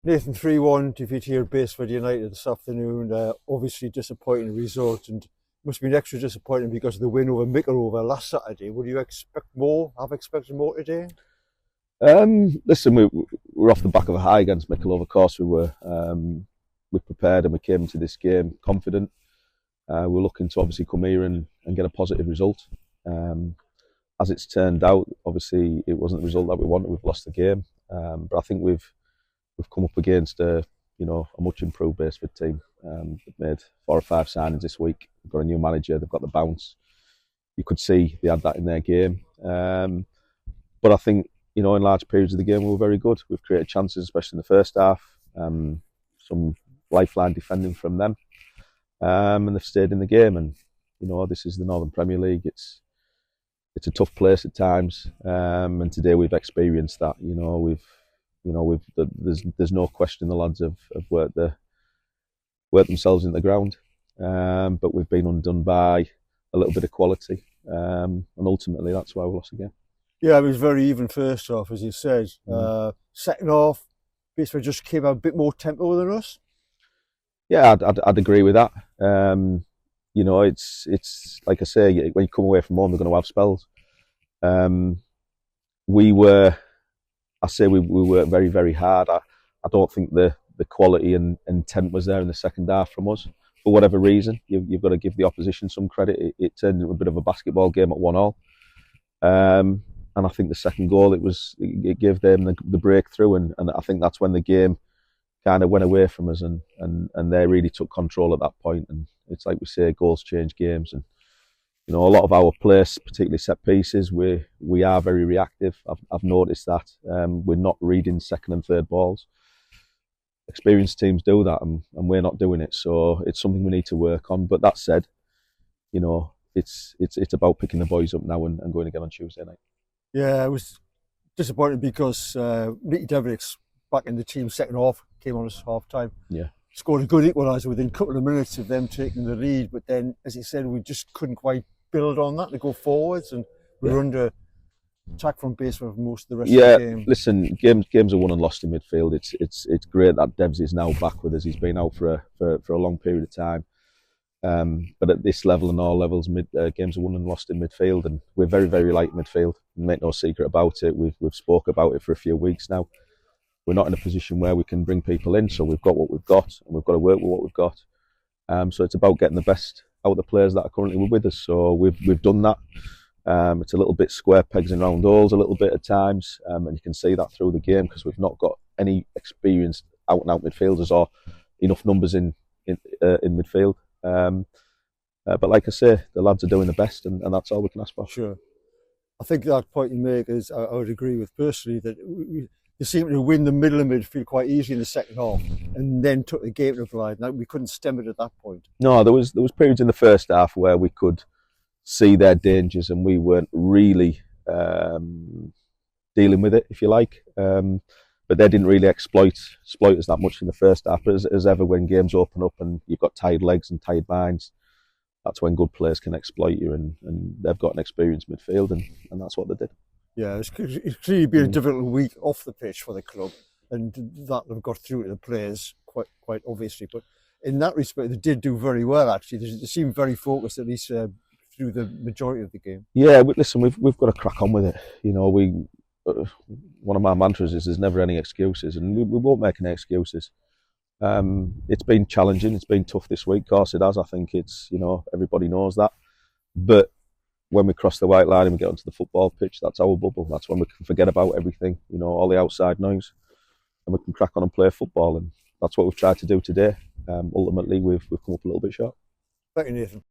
Nathan, 3-1 defeat here at Basford United this afternoon. Obviously disappointing result, and must have been extra disappointing because of the win over Micklehove last Saturday. Would you expect more? Have expected more today? Listen, we're off the back of a high against Micklehove. Of course, we were. We prepared and we came into this game confident. We're looking to obviously come here and get a positive result. As it's turned out, obviously it wasn't the result that we wanted. We've lost the game, but I think we've come up against a much improved Basford team. They've made 4 or 5 signings this week. They've got a new manager. They've got the bounce. You could see they had that in their game. But I think in large periods of the game we were very good. We've created chances, especially in the first half. Some lifeline defending from them, and they've stayed in the game. And this is the Northern Premier League. It's a tough place at times, and today we've experienced that. There's no question the lads have worked themselves in the ground, but we've been undone by a little bit of quality, and ultimately that's why we lost again. Yeah, it was very even first half, as you said. Second half, Basford just came out a bit more tempo than us. Yeah, I'd agree with that. It's like I say, when you come away from home, they're going to have spells. We worked very, very hard. I don't think the quality and intent was there in the second half from us. For whatever reason, you've got to give the opposition some credit. It turned into a bit of a basketball game at 1-1. And I think the second goal, it gave them the breakthrough, and I think that's when the game kind of went away from us, and they really took control at that point. And it's like we say, goals change games, and a lot of our place, particularly set pieces, we are very reactive. I've noticed that. We're not reading second and third balls. Experienced teams do that, and we're not doing it. So it's something we need to work on. But that said, it's about picking the boys up now and going again on Tuesday night. Yeah, I was disappointed because Nicky Deverick's back in the team second half, came on as half time. Yeah. Scored a good equaliser within a couple of minutes of them taking the lead, but then, as you said, we just couldn't quite build on that to go forwards, and we were under attack from Basford for most of the rest of the game. Listen, games are won and lost in midfield. It's great that Devs is now back with us. He's been out for a long period of time. But at this level and all levels, games are won and lost in midfield, and we're very, very light midfield. Make no secret about it. We've spoke about it for a few weeks now. We're not in a position where we can bring people in, so we've got what we've got, and we've got to work with what we've got. So it's about getting the best out of the players that are currently with us. So we've done that. It's a little bit square pegs in round holes a little bit at times, and you can see that through the game because we've not got any experienced out and out midfielders or enough numbers in midfield. But like I say, the lads are doing the best, and that's all we can ask for. Sure. I think that point you make is, I would agree with personally, that they seemed to win the middle of midfield quite easily in the second half, and then took the game to the line. We couldn't stem it at that point. No, there was periods in the first half where we could see their dangers, and we weren't really dealing with it, if you like. But they didn't really exploit us that much in the first half. But as ever, when games open up and you've got tired legs and tired minds, that's when good players can exploit you, and they've got an experienced midfield, and that's what they did. Yeah, it's clearly been a difficult week off the pitch for the club, and that they've got through to the players quite obviously. But in that respect, they did do very well. Actually, they seemed very focused, at least through the majority of the game. Yeah, but listen, we've got to crack on with it. One of my mantras is there's never any excuses, and we won't make any excuses. It's been challenging, it's been tough this week, of course it has. I think it's, everybody knows that. But when we cross the white line and we get onto the football pitch, that's our bubble. That's when we can forget about everything, all the outside noise, and we can crack on and play football. And that's what we've tried to do today. Ultimately, we've come up a little bit short. Thank you, Nathan.